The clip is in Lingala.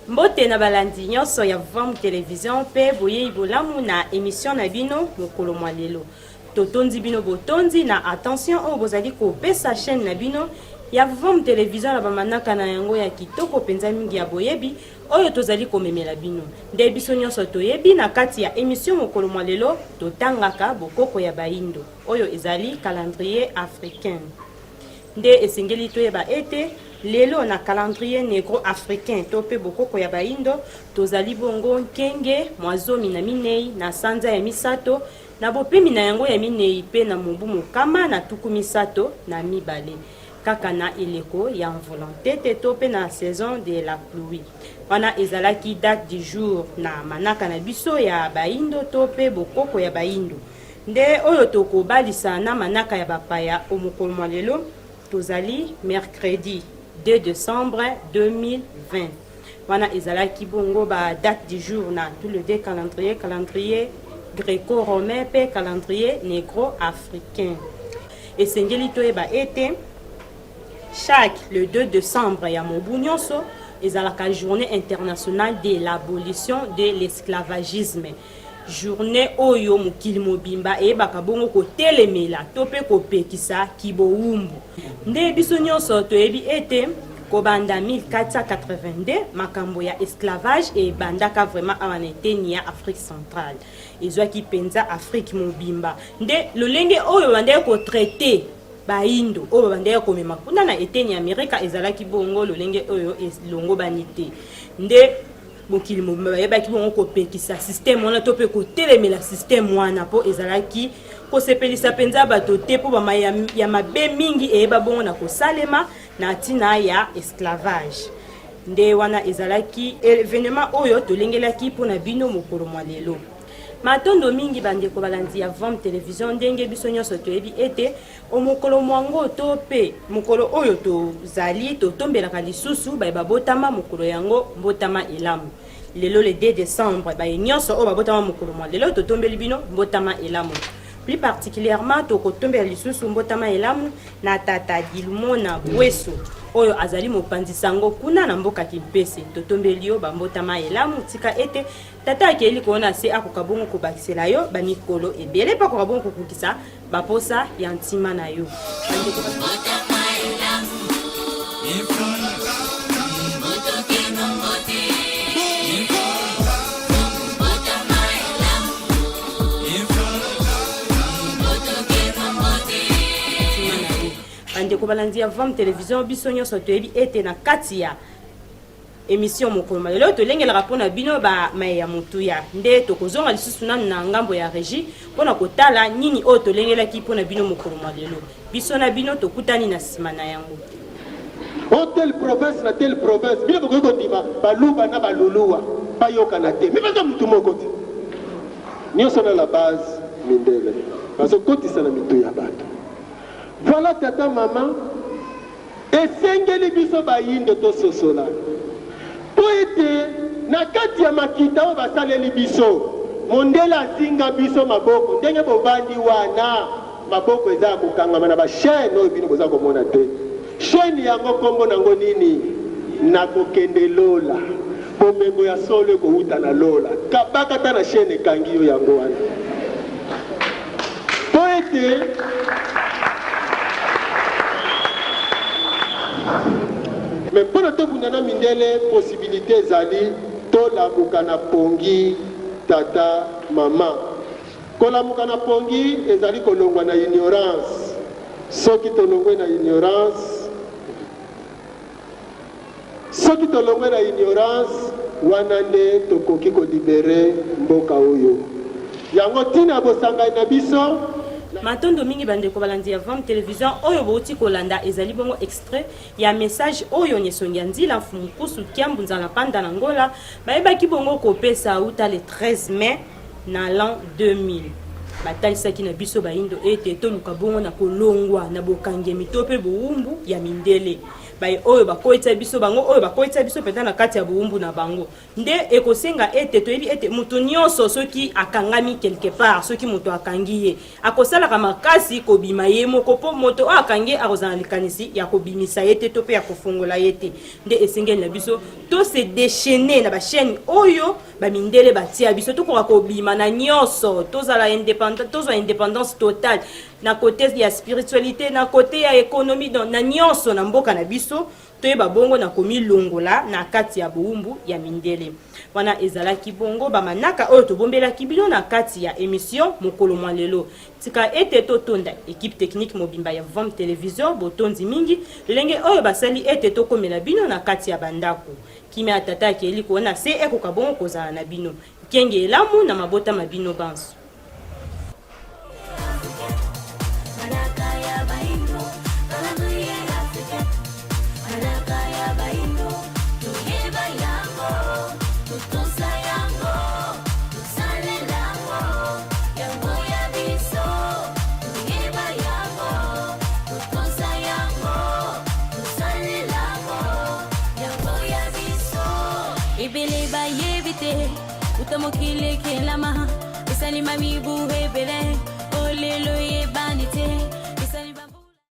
Mbote na balandi nyonso ya Vam Télévision pe boye ibolamu na émission na bino mokolo mwa lelo. Totondi bino botondi na attention o bozali ko pesa chaîne na bino ya Vam Télévision na bamanaka na yango ya kitoko penza mingi ya boyebi oyo tozali komemela bino. Nde biso nyonso toyebi na kati ya émission mokolo mwa lelo totangaka bokoko ya baindo oyo ezali calendrier africain. Nde esengeli toyeba ete lelo na calendrier negro africain tope bokoko ya baindo tozali bongo nkenge mwazomi na minei na sanza ya misato na bopemi na yango ya minei pe na mobu mokama na tuku misato na mibale kaka na eleko ya volonté te tope na saison de la pluie wana ezalaki date du jour na manaka na biso ya baindo tope bokoko ya baindo nde oyo tokobalisa na manaka ya bapaya omokolo mwa lelo tozali mercredi 2 décembre 2020. Wana ezalaki bongo ba date du jour na tout le deux calendrier gréco-romain pe calendrier négro-africain. Et sengeli toyeba ete chaque le 2 décembre ya mobu nyonso ezalaka journée internationale de l'abolition de l'esclavagisme. Journée oyo mokili mobimba eyebaka bongo kotelemela to pe kopekisa kiboumbu nde biso nyonso toyebi ete kobanda 1482 makambo ya esclavage ebandaka vraiment awa na eteni ya Afrique centrale ezwaki penza Afrique mobimba nde lolenge oyo bandeki kotraite baindo oyo bandeki komema kuna na eteni ya Amerika ezalaki bongo lolenge oyo elongo bani te nde mokili mobimba bayebaki bongo kopekisa système wana to pe kotelemela système wana po ezalaki kosepelisa penza bato te po bama ya mabe mingi eyeba bongo na kosalema na ntina ya esclavage nde wana ezalaki événement oyo tolengelaki mpona bino mokolo mwa lelo matondo mingi bandeko balandi ya Vam Télévision ndenge biso nyonso toyebi ete omokolo mwango to pe mokolo oyo tozali totombelaka lisusu bayeba botama mokolo yango mbotama elamu lelo le 2 décembre baye nyonso oyo babotama mokolo mwa lelo totombeli bino mbotama elamu plus particulièrement tokotombela lisusu mbotama elamu na tata Dilmona Bweso oyo azali mopanzi sango kuna na mboka Kimpese totombeli yo bambotama elamu tika ete tata akeli kona se akokabongo kobakisela yo bamikolo ebele pa kokabongo kokukisa baposa ya ntima na yo ndeko balandi ya Vam Télévision biso nyonso toyebi ete na kati ya émission mokolo lelo tolengelaka mpona bino bamaye ya motuya nde tokozonga lisusu nanu na ngambo ya régie mpona kotala nini oyo tolengelaki mpona bino mokolo lelo biso na bino tokutani na nsima na yango telle province na telle province bino bokoki kondima baluba na baluluwa bayokana te mipeza mutu moko te nyonso na la base mindele bazokotisa na mitu ya bato. Voilà tata maman esengeli biso bayindo to sosola po ete na kati ya makita oyo basaleli biso mondele azinga biso maboko ndenge bobandi wana maboko eza ya kokangama na bachaine oyo bino boza komona te chaine yango kombo nango nini na kokende lola bomengo ya solo ekowuta na lola bakata na chaine ekangi yo yango wana po ete mais pour le temps vous n'avez mindele possibilité zali to la mukana pongi tata maman ko la mukana pongi ezali kolongwa na ignorance soki to longwe na ignorance soki to longwe na ignorance wana nde tokoki ko libérer mboka oyo yango tina bosanga na biso matondo mingi bandeko balandi ya Vam Télévision oyo bouti kolanda ezali bongo extrait ya message oyo nyesongi ya nzila mfumukusu kiambu nzala panda na ngola bayebaki bongo kopesa uta le 13 mai na l'an 2000 batalisaki na biso baindo ete toluka bongo na kolongwa na bokangemi to pe buumbu ya mindele bai oyo bakoitsa biso bango oyo bakoitsa biso peta na kati ya buumbu na bango nde ekosenga ete toyebi ete mutu nyonso soki akangami quelque part soki mutu akangi ye akosalaka makasi kobima ye moko po moto oyo akangi akozala likanisi ya kobimisa ye te to pe ya kofungola ye te nde esengeli na biso to se déchaîner na bachaîne oyo bamindele batia biso tokoka kobima na nyonso tozala indépendant tozwa indépendance totale na côté ya spiritualité na côté ya économie donc na nyonso na mboka na biso toyeba bongo na komilongola na kati ya buumbu ya mindele wana ezalaki bongo bamanaka oyo tobombelaki bino na kati ya émission mokolo mwa lelo tika ete totonda équipe technique mobimba ya Vam Télévision botondi mingi lenge oyo basali ete tokomela bino na kati ya bandako kimia tata keli kuona se ekoka bongo kozala na bino kenge elamu na mabota mabino banso Utamokile kelama, isalima mibu hebele, olelo ye banite.